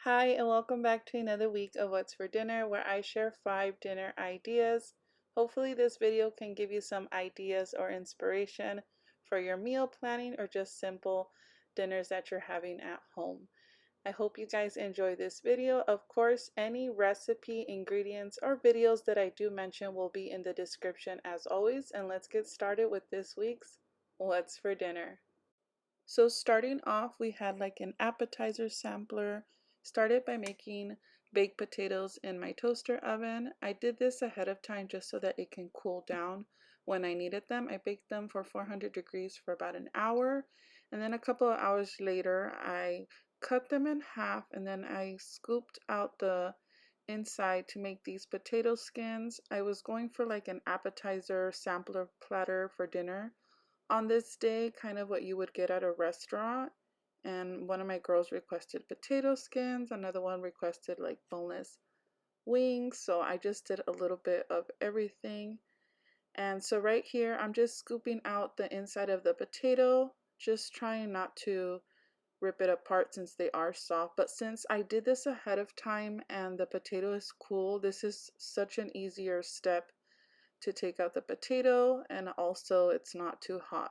Hi, and welcome back to another week of What's for Dinner, where I share 5 dinner ideas. Hopefully this video can give you some ideas or inspiration for your meal planning or just simple dinners that you're having at home. I hope you guys enjoy this video. Of course, any recipe, ingredients, or videos that I do mention will be in the description as always. And let's get started with this week's What's for Dinner. So starting off, we had like an appetizer sampler. Started by making baked potatoes in my toaster oven. I did this ahead of time just so that it can cool down when I needed them. I baked them for 400 degrees for about an hour, and then a couple of hours later I cut them in half, and then I scooped out the inside to make these potato skins. I was going for like an appetizer sampler platter for dinner on this day, kind of what you would get at a restaurant. And one of my girls requested potato skins, another one requested like boneless wings, so I just did a little bit of everything. And so right here I'm just scooping out the inside of the potato, just trying not to rip it apart since they are soft. But since I did this ahead of time and the potato is cool, this is such an easier step to take out the potato, and also it's not too hot.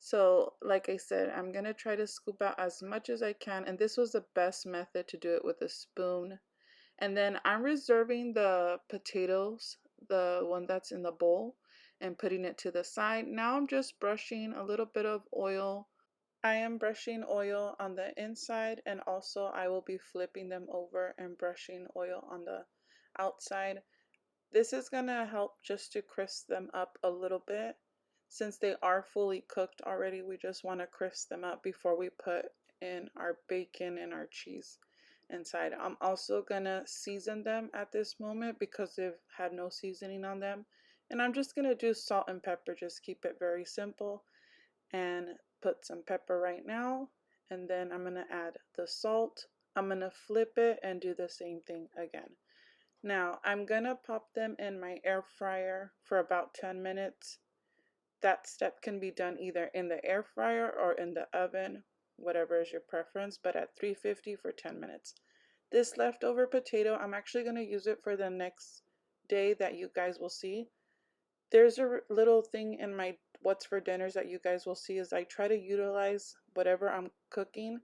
So like I said, I'm gonna try to scoop out as much as I can, and this was the best method to do it, with a spoon. And then I'm reserving the potatoes, the one that's in the bowl, and putting it to the side. Now I'm just brushing a little bit of oil. I am brushing oil on the inside, and also I will be flipping them over and brushing oil on the outside. This is going to help just to crisp them up a little bit. Since they are fully cooked already, we just want to crisp them up before we put in our bacon and our cheese inside. I'm also going to season them at this moment because they've had no seasoning on them. And I'm just going to do salt and pepper, just keep it very simple. And put some pepper right now. And then I'm going to add the salt. I'm going to flip it and do the same thing again. Now I'm gonna pop them in my air fryer for about 10 minutes. That step can be done either in the air fryer or in the oven, whatever is your preference, but at 350 for 10 minutes. This leftover potato, I'm actually gonna use it for the next day that you guys will see. There's a little thing in my What's for Dinners that you guys will see is I try to utilize whatever I'm cooking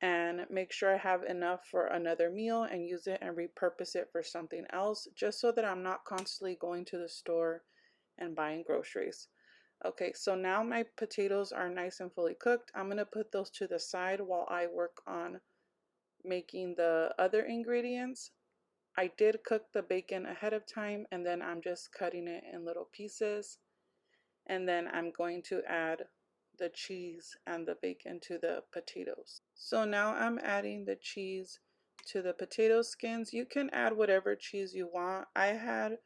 and make sure I have enough for another meal and use it and repurpose it for something else, just so that I'm not constantly going to the store and buying groceries. Okay, so now my potatoes are nice and fully cooked. I'm going to put those to the side while I work on making the other ingredients. I did cook the bacon ahead of time, and then I'm just cutting it in little pieces. And then I'm going to add the cheese and the bacon to the potatoes. So now I'm adding the cheese to the potato skins. You can add whatever cheese you want. I had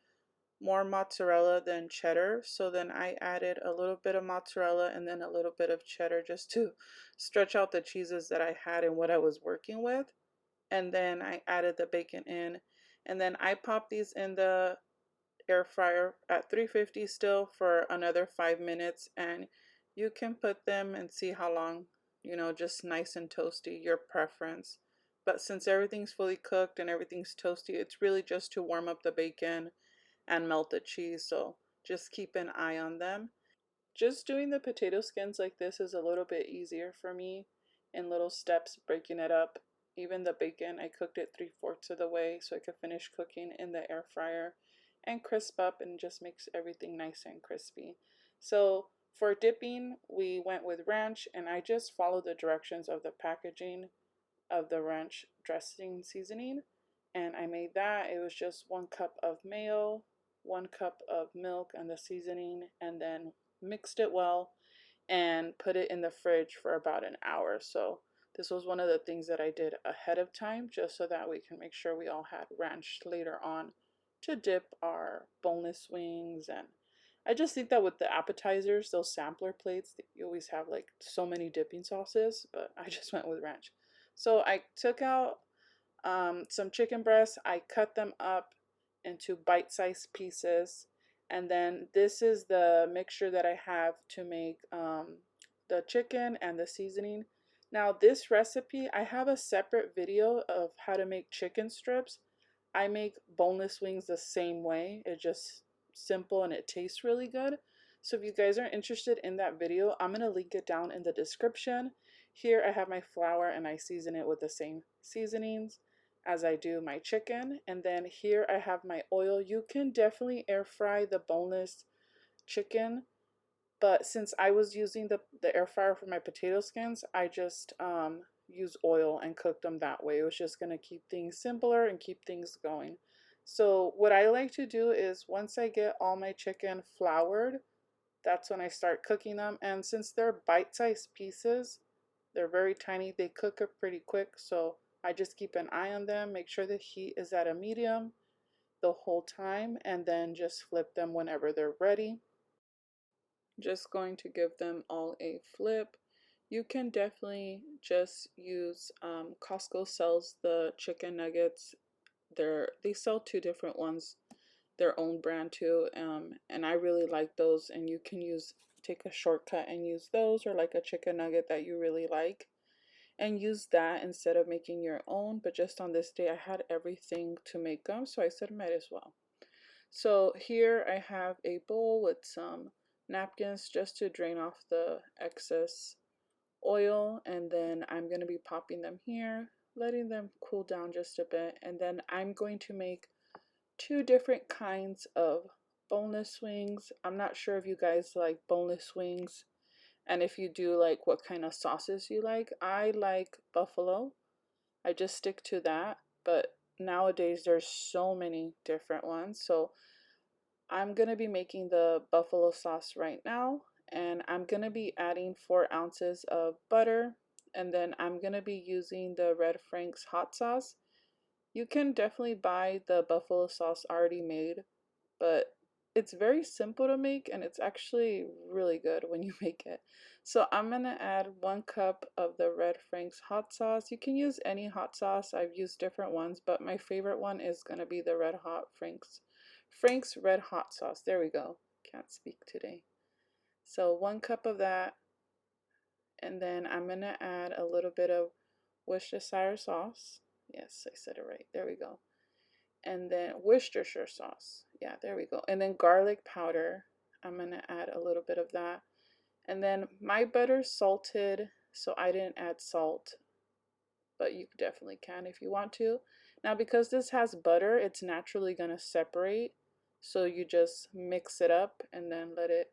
more mozzarella than cheddar, so then I added a little bit of mozzarella and then a little bit of cheddar just to stretch out the cheeses that I had and what I was working with. And then I added the bacon in, and then I popped these in the air fryer at 350 still for another 5 minutes, and you can put them and see how long, just nice and toasty, your preference. But since everything's fully cooked and everything's toasty, it's really just to warm up the bacon and melt the cheese, so just keep an eye on them. Just doing the potato skins like this is a little bit easier for me in little steps, breaking it up. Even the bacon, I cooked it 3/4 of the way so I could finish cooking in the air fryer and crisp up, and just makes everything nice and crispy. So for dipping, we went with ranch, and I just followed the directions of the packaging of the ranch dressing seasoning, and I made that. It was just 1 cup of mayo, 1 cup of milk and the seasoning, and then mixed it well and put it in the fridge for about an hour. So this was one of the things that I did ahead of time, just so that we can make sure we all had ranch later on to dip our boneless wings. And I just think that with the appetizers, those sampler plates, you always have like so many dipping sauces, but I just went with ranch. So I took out some chicken breasts. I cut them up into bite-sized pieces, and then this is the mixture that I have to make the chicken and the seasoning. Now this recipe, I have a separate video of how to make chicken strips. I make boneless wings the same way. It's just simple and it tastes really good. So if you guys are interested in that video, I'm going to link it down in the description. Here I have my flour and I season it with the same seasonings as I do my chicken. And then here I have my oil. You can definitely air fry the boneless chicken, but since I was using the air fryer for my potato skins, I just use oil and cooked them that way. It was just going to keep things simpler and keep things going. So what I like to do is once I get all my chicken floured, that's when I start cooking them. And since they're bite-sized pieces, they're very tiny, they cook up pretty quick. So I just keep an eye on them, make sure the heat is at a medium the whole time, and then just flip them whenever they're ready. Just going to give them all a flip. You can definitely just use Costco sells the chicken nuggets. They sell two different ones, their own brand too, and I really like those. And you can take a shortcut and use those, or like a chicken nugget that you really like, and use that instead of making your own. But just on this day I had everything to make them, so I said might as well. So here I have a bowl with some napkins just to drain off the excess oil, and then I'm going to be popping them here, letting them cool down just a bit, and then I'm going to make two different kinds of boneless wings. I'm not sure if you guys like boneless wings, and if you do, like what kind of sauces you like. I like buffalo. I just stick to that, but nowadays there's so many different ones. So I'm going to be making the buffalo sauce right now, and I'm going to be adding 4 ounces of butter, and then I'm going to be using the Red Frank's hot sauce. You can definitely buy the buffalo sauce already made, but it's very simple to make and it's actually really good when you make it. So I'm going to add 1 cup of the Red Frank's hot sauce. You can use any hot sauce. I've used different ones, but my favorite one is going to be the Frank's Red Hot Sauce. There we go. Can't speak today. So 1 cup of that, and then I'm going to add a little bit of Worcestershire sauce. Yes, I said it right. There we go. And then Worcestershire sauce. Yeah, there we go. And then garlic powder. I'm going to add a little bit of that. And then my butter's salted, so I didn't add salt, but you definitely can if you want to. Now, because this has butter, it's naturally going to separate. So you just mix it up and then let it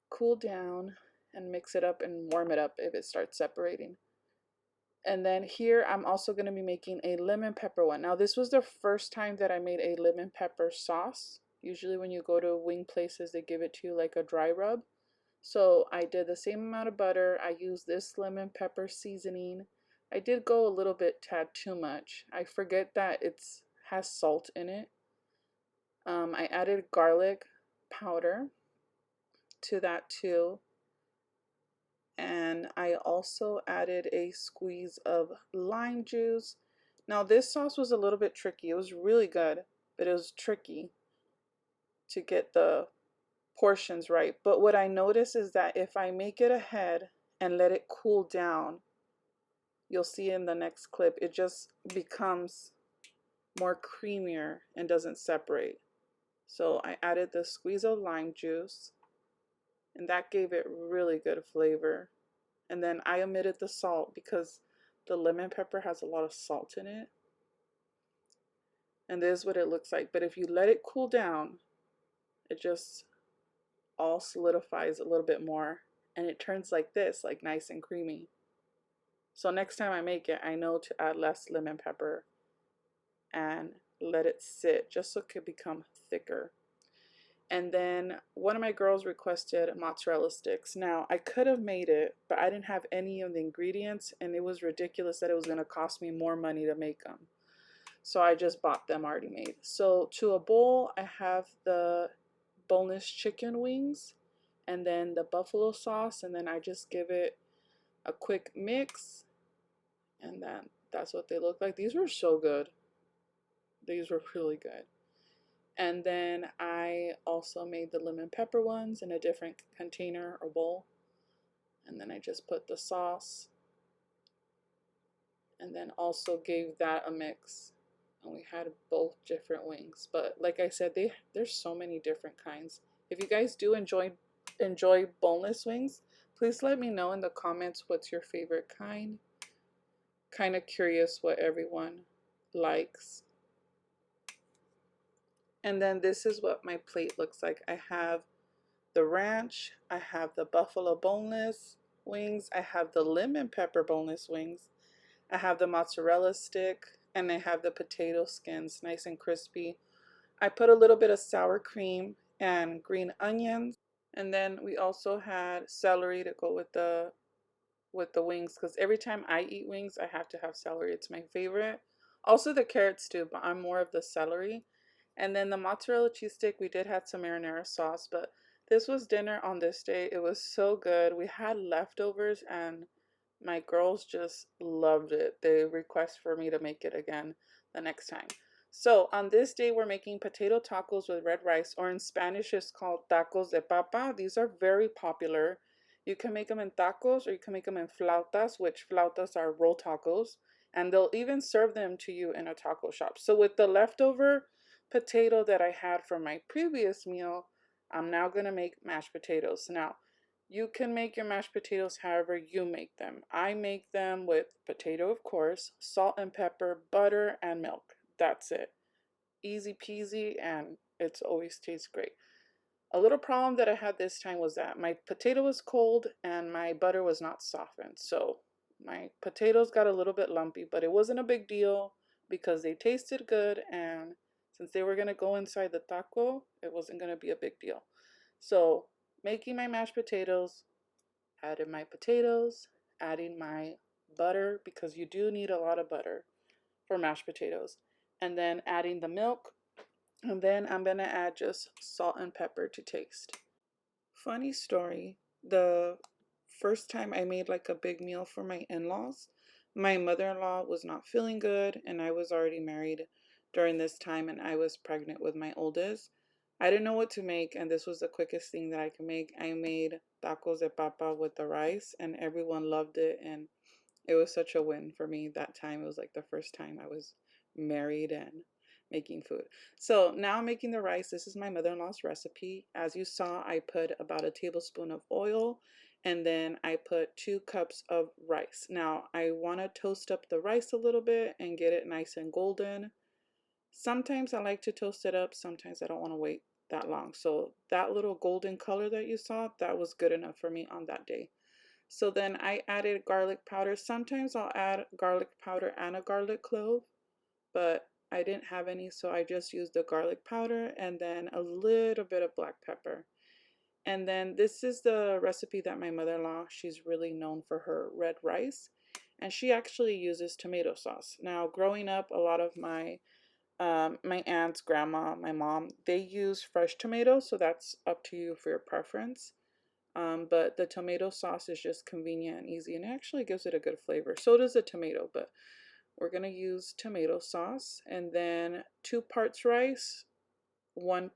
cool down and mix it up and warm it up if it starts separating. And then here I'm also going to be making a lemon pepper one. Now this was the first time that I made a lemon pepper sauce. Usually when you go to wing places, they give it to you like a dry rub. So I did the same amount of butter. I used this lemon pepper seasoning. I did go a little bit tad too much. I forget that it has salt in it. I added garlic powder to that too. And I also added a squeeze of lime juice. Now this sauce was a little bit tricky. It was really good, but it was tricky to get the portions right. But what I noticed is that if I make it ahead and let it cool down, you'll see in the next clip, it just becomes more creamier and doesn't separate. So I added the squeeze of lime juice, and that gave it really good flavor. And then I omitted the salt because the lemon pepper has a lot of salt in it. And this is what it looks like. But if you let it cool down, it just all solidifies a little bit more. And it turns like this, like nice and creamy. So next time I make it, I know to add less lemon pepper and let it sit just so it could become thicker. And then one of my girls requested mozzarella sticks. Now, I could have made it, but I didn't have any of the ingredients, and it was ridiculous that it was going to cost me more money to make them. So I just bought them already made. So to a bowl, I have the boneless chicken wings, and then the buffalo sauce, and then I just give it a quick mix, and then that's what they look like. These were so good. These were really good. And then I also made the lemon pepper ones in a different container or bowl. And then I just put the sauce and then also gave that a mix. And we had both different wings. But like I said, there's so many different kinds. If you guys do enjoy boneless wings, please let me know in the comments what's your favorite kind. Kind of curious what everyone likes. And then this is what my plate looks like. I have the ranch, I have the buffalo boneless wings, I have the lemon pepper boneless wings, I have the mozzarella stick, and I have the potato skins, nice and crispy. I put a little bit of sour cream and green onions, and then we also had celery to go with the wings, because every time I eat wings I have to have celery. It's my favorite. Also the carrots too, but I'm more of the celery. And then the mozzarella cheese stick, we did have some marinara sauce, but this was dinner on this day. It was so good. We had leftovers and my girls just loved it. They request for me to make it again the next time. So on this day, we're making potato tacos with red rice, or in Spanish it's called tacos de papa. These are very popular. You can make them in tacos or you can make them in flautas, which flautas are roll tacos, and they'll even serve them to you in a taco shop. So with the leftover potato that I had from my previous meal, I'm now going to make mashed potatoes. Now, you can make your mashed potatoes however you make them. I make them with potato, of course, salt and pepper, butter, and milk. That's it. Easy peasy, and it's always tastes great. A little problem that I had this time was that my potato was cold and my butter was not softened. So my potatoes got a little bit lumpy, but it wasn't a big deal because they tasted good, and since they were going to go inside the taco, it wasn't going to be a big deal. So making my mashed potatoes, added my potatoes, adding my butter, because you do need a lot of butter for mashed potatoes, and then adding the milk, and then I'm gonna add just salt and pepper to taste. Funny story, the first time I made like a big meal for my in-laws, my mother-in-law was not feeling good and I was already married during this time and I was pregnant with my oldest. I didn't know what to make, and this was the quickest thing that I could make. I made tacos de papa with the rice and everyone loved it, and it was such a win for me that time. It was like the first time I was married and making food. So now I'm making the rice. This is my mother-in-law's recipe. As you saw, I put about a tablespoon of oil and then I put 2 cups of rice. Now I want to toast up the rice a little bit and get it nice and golden. Sometimes I like to toast it up, sometimes I don't want to wait that long. So that little golden color that you saw, that was good enough for me on that day. So then I added garlic powder. Sometimes I'll add garlic powder and a garlic clove, but I didn't have any, so I just used the garlic powder and then a little bit of black pepper. And then this is the recipe that my mother-in-law, she's really known for her red rice, and she actually uses tomato sauce. Now, growing up, a lot of my aunts, grandma, my mom, they use fresh tomatoes, so that's up to you for your preference. But the tomato sauce is just convenient and easy, and it actually gives it a good flavor. So does the tomato, but we're going to use tomato sauce. And then 2 parts rice, one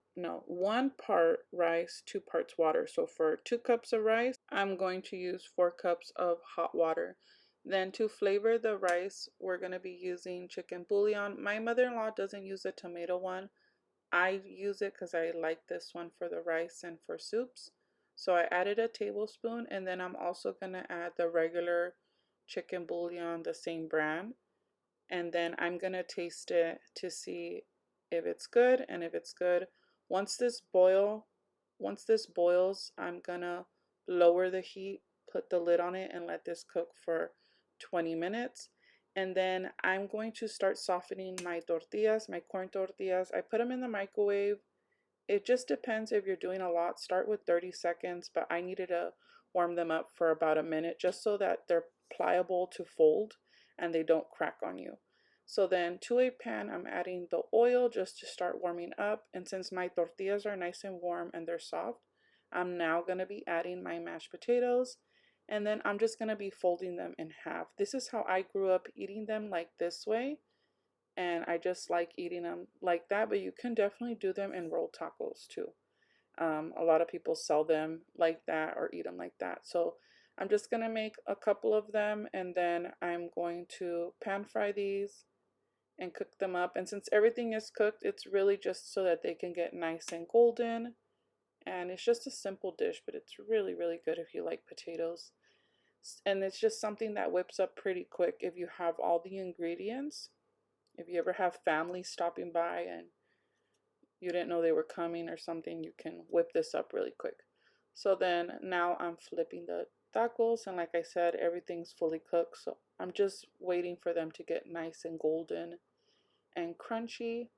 part rice, 2 parts water. So for 2 cups of rice, I'm going to use 4 cups of hot water. Then to flavor the rice, we're going to be using chicken bouillon. My mother-in-law doesn't use a tomato one. I use it because I like this one for the rice and for soups. So I added a tablespoon, and then I'm also going to add the regular chicken bouillon, the same brand. And then I'm going to taste it to see if it's good, and if it's good, once this boils, I'm going to lower the heat, put the lid on it, and let this cook for 20 minutes. And then I'm going to start softening my tortillas, my corn tortillas. I put them in the microwave. It just depends if you're doing a lot. Start with 30 seconds, but I needed to warm them up for about a minute just so that they're pliable to fold and they don't crack on you. So then to a pan, I'm adding the oil just to start warming up. And since my tortillas are nice and warm and they're soft, I'm now going to be adding my mashed potatoes. And then I'm just going to be folding them in half. This is how I grew up eating them, like this way. And I just like eating them like that, but you can definitely do them in rolled tacos too. A lot of people sell them like that or eat them like that. So I'm just going to make a couple of them, and then I'm going to pan fry these and cook them up. And since everything is cooked, it's really just so that they can get nice and golden. And it's just a simple dish, but it's really, really good if you like potatoes. And it's just something that whips up pretty quick if you have all the ingredients. If you ever have family stopping by and you didn't know they were coming or something, you can whip this up really quick. So then now I'm flipping the tacos, and like I said, everything's fully cooked, so I'm just waiting for them to get nice and golden and crunchy.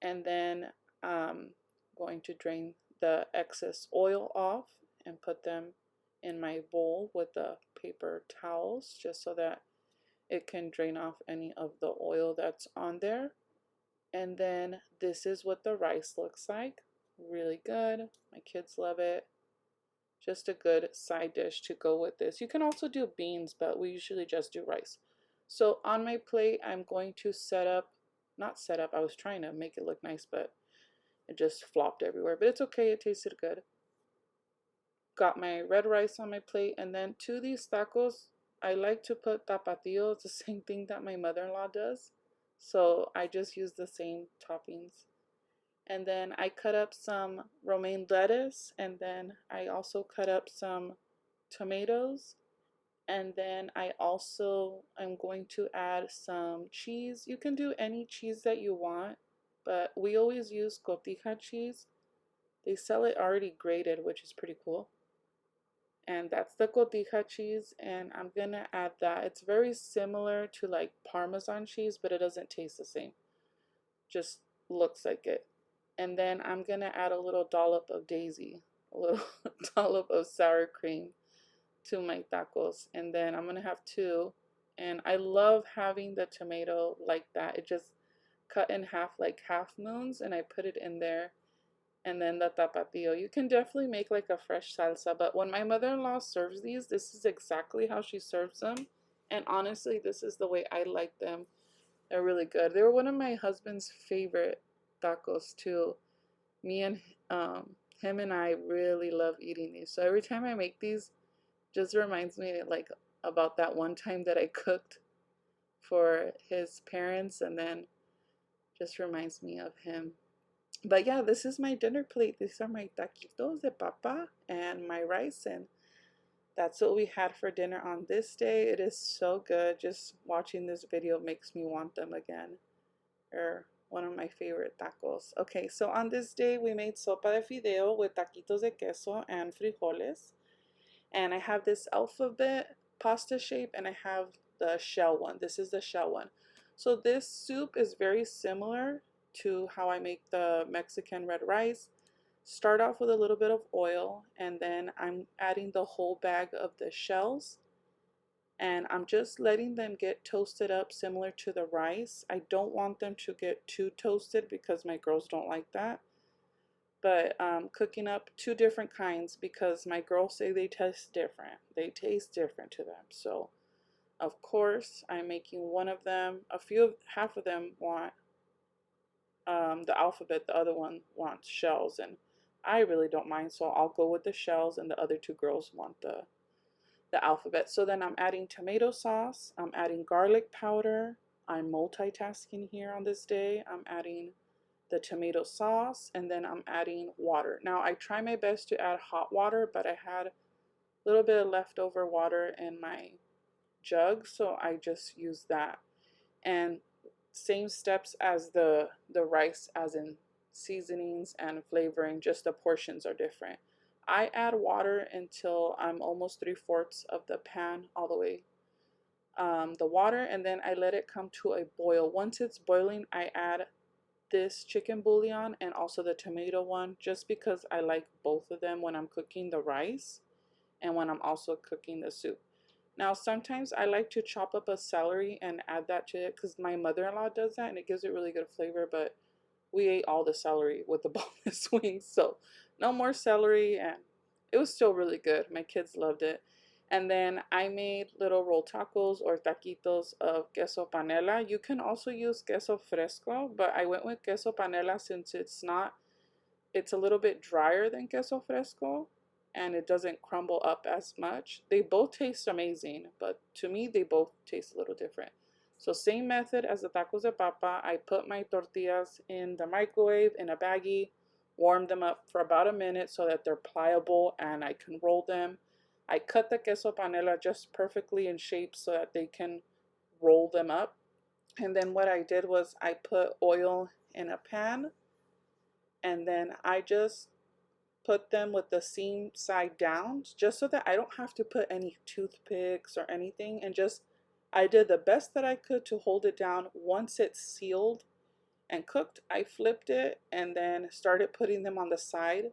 And then I'm going to drain the excess oil off and put them in my bowl with the paper towels, just so that it can drain off any of the oil that's on there. And then this is what the rice looks like. Really good. My kids love it. Just a good side dish to go with this. You can also do beans, but we usually just do rice. So on my plate, I'm going to not set up, I was trying to make it look nice, but it just flopped everywhere. But it's okay, it tasted good. Got my red rice on my plate, and then to these tacos, I like to put tapatio. It's the same thing that my mother-in-law does. So I just use the same toppings. And then I cut up some romaine lettuce, and then I also cut up some tomatoes. And then I also am going to add some cheese. You can do any cheese that you want, but we always use cotija cheese. They sell it already grated, which is pretty cool. And that's the cotija cheese, and I'm gonna add that. It's very similar to like Parmesan cheese, but it doesn't taste the same. Just looks like it. And then I'm gonna add a little dollop of daisy, a little dollop of sour cream to my tacos. And then I'm gonna have two. And I love having the tomato like that. It just cut in half, like half moons, and I put it in there. And then the tapatio. You can definitely make like a fresh salsa, but when my mother-in-law serves these, this is exactly how she serves them. And honestly, this is the way I like them. They're really good. They were one of my husband's favorite tacos too. Me and him and I really love eating these. So every time I make these, just reminds me like about that one time that I cooked for his parents, and then just reminds me of him. But yeah, this is my dinner plate. These are my taquitos de papa and my rice, and that's what we had for dinner on this day. It is so good. Just watching this video makes me want them again. They're one of my favorite tacos. Okay, so on this day we made sopa de fideo with taquitos de queso and frijoles. And I have this alphabet pasta shape, and I have the shell one. This is the shell one. So this soup is very similar to how I make the Mexican red rice. Start off with a little bit of oil, and then I'm adding the whole bag of the shells, and I'm just letting them get toasted up similar to the rice. I don't want them to get too toasted because my girls don't like that. But cooking up two different kinds because my girls say they taste different. They taste different to them. So of course I'm making one of them. Half of them want the alphabet, the other one wants shells, and I really don't mind, so I'll go with the shells, and the other two girls want the alphabet. So then I'm adding tomato sauce, I'm adding garlic powder, I'm multitasking here on this day. I'm adding the tomato sauce, and then I'm adding water. Now I try my best to add hot water, but I had a little bit of leftover water in my jug, so I just used that. And same steps as the rice, as in seasonings and flavoring, just the portions are different. I add water until I'm almost 3/4 of the pan, all the way the water, and then I let it come to a boil. Once it's boiling, I add this chicken bouillon and also the tomato one, just because I like both of them when I'm cooking the rice and when I'm also cooking the soup. Now sometimes I like to chop up a celery and add that to it because my mother-in-law does that and it gives it really good flavor, but we ate all the celery with the boneless wings, so no more celery, and it was still really good. My kids loved it. And then I made little roll tacos or taquitos of queso panela. You can also use queso fresco, but I went with queso panela since it's a little bit drier than queso fresco. and it doesn't crumble up as much. They both taste amazing, but to me, they both taste a little different. So same method as the tacos de papa. I put my tortillas in the microwave in a baggie, warm them up for about a minute so that they're pliable and I can roll them. I cut the queso panela just perfectly in shape so that they can roll them up. And then what I did was I put oil in a pan, and then I just put them with the seam side down just so that I don't have to put any toothpicks or anything, and just I did the best that I could to hold it down. Once it's sealed and cooked, I flipped it and then started putting them on the side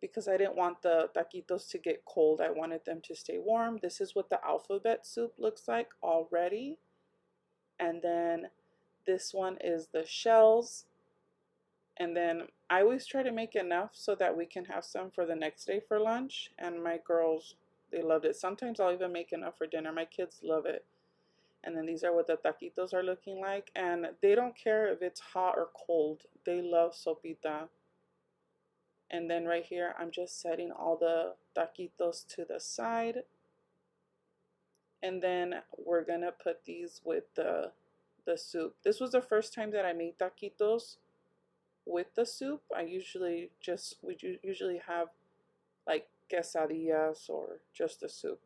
because I didn't want the taquitos to get cold. I wanted them to stay warm. This is what the alphabet soup looks like already. And then this one is the shells. And then I always try to make enough so that we can have some for the next day for lunch. And my girls, they loved it. Sometimes I'll even make enough for dinner. My kids love it. And then these are what the taquitos are looking like. And they don't care if it's hot or cold. They love sopita. And then right here, I'm just setting all the taquitos to the side. And then we're going to put these with the soup. This was the first time that I made taquitos with the soup. We usually have like quesadillas or just the soup.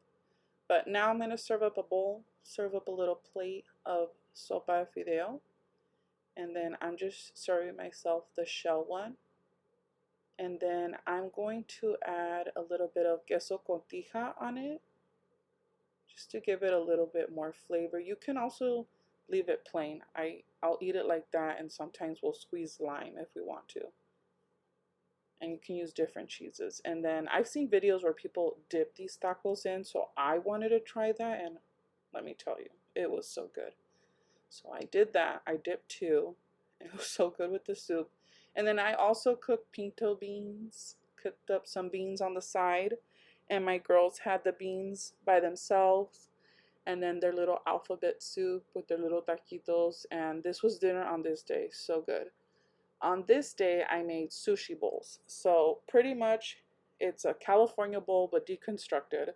But now I'm going to serve up a bowl, serve up a little plate of sopa de fideo. And then I'm just serving myself the shell one. And then I'm going to add a little bit of queso cotija on it, just to give it a little bit more flavor. You can also leave it plain. I'll eat it like that, and sometimes we'll squeeze lime if we want to. And you can use different cheeses. And then I've seen videos where people dip these tacos in, so I wanted to try that, and let me tell you, it was so good. So I did that. I dipped two. It was so good with the soup. And then I also cooked pinto beans, cooked up some beans on the side, and my girls had the beans by themselves, and then their little alphabet soup with their little taquitos, and this was dinner on this day. So good. On this day, I made sushi bowls. So pretty much it's a California bowl but deconstructed.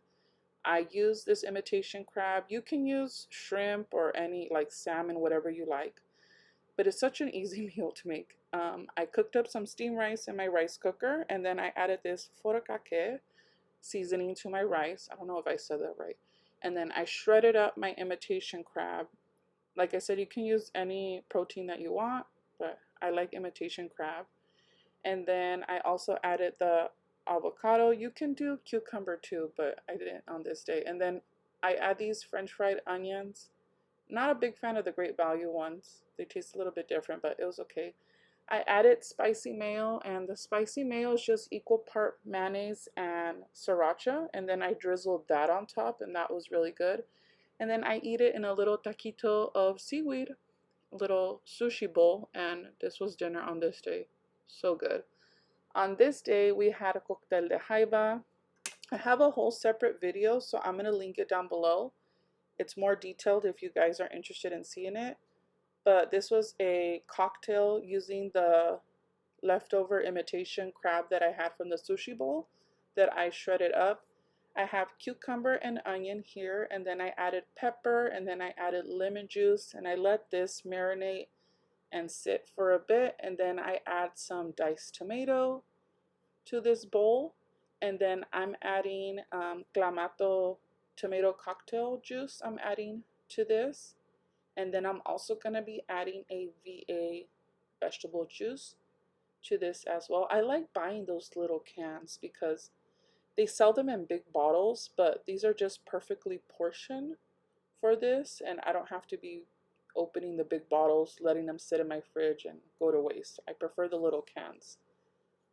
I use this imitation crab. You can use shrimp or any like salmon, whatever you like. But it's such an easy meal to make. I cooked up some steamed rice in my rice cooker, and then I added this furikake seasoning to my rice. I don't know if I said that right. And then I shredded up my imitation crab. Like I said, you can use any protein that you want, but I like imitation crab. And then I also added the avocado. You can do cucumber too, but I didn't on this day. And then I add these French fried onions. Not a big fan of the Great Value ones. They taste a little bit different, but it was okay. I added spicy mayo, and the spicy mayo is just equal part mayonnaise and sriracha, and then I drizzled that on top, and that was really good. And then I eat it in a little taquito of seaweed, a little sushi bowl, and this was dinner on this day. So good. On this day, we had a Cóctel de Jaiba. I have a whole separate video, so I'm going to link it down below. It's more detailed if you guys are interested in seeing it. But this was a cocktail using the leftover imitation crab that I had from the sushi bowl that I shredded up. I have cucumber and onion here, and then I added pepper, and then I added lemon juice, and I let this marinate and sit for a bit, and then I add some diced tomato to this bowl, and then I'm adding clamato tomato cocktail juice I'm adding to this. And then I'm also going to be adding a VA vegetable juice to this as well. I like buying those little cans because they sell them in big bottles, but these are just perfectly portioned for this, and I don't have to be opening the big bottles, letting them sit in my fridge and go to waste. I prefer the little cans.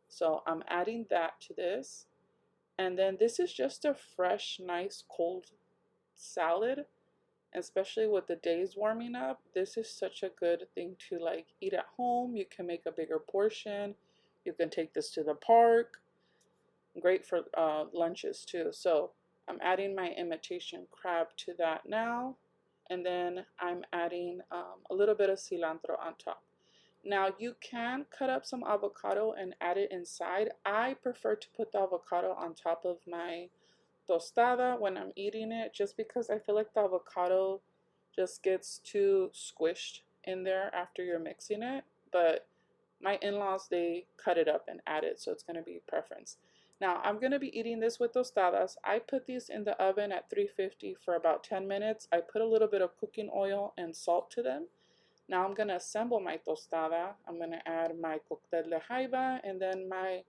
So I'm adding that to this. And then this is just a fresh, nice, cold salad. Especially with the days warming up, this is such a good thing to like eat at home. You can make a bigger portion. You can take this to the park. Great for lunches too. So I'm adding my imitation crab to that now. And then I'm adding a little bit of cilantro on top. Now you can cut up some avocado and add it inside. I prefer to put the avocado on top of my tostada when I'm eating it, just because I feel like the avocado just gets too squished in there after you're mixing it. But my in-laws, they cut it up and add it, so it's going to be preference. Now I'm going to be eating this with tostadas. I put these in the oven at 350 for about 10 minutes. I put a little bit of cooking oil and salt to them. Now I'm going to assemble my tostada. I'm going to add my Cóctel de Jaiba and then my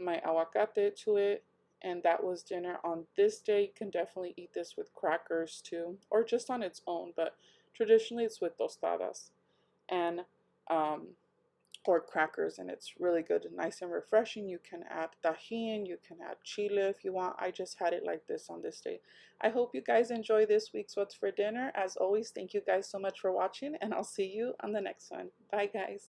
aguacate to it. And that was dinner on this day. You can definitely eat this with crackers too, or just on its own, but traditionally it's with tostadas and or crackers, and it's really good and nice and refreshing. You can add tajin, you can add chile if you want. I just had it like this on this day. I hope you guys enjoy this week's What's for Dinner. As always, thank you guys so much for watching, and I'll see you on the next one. Bye guys.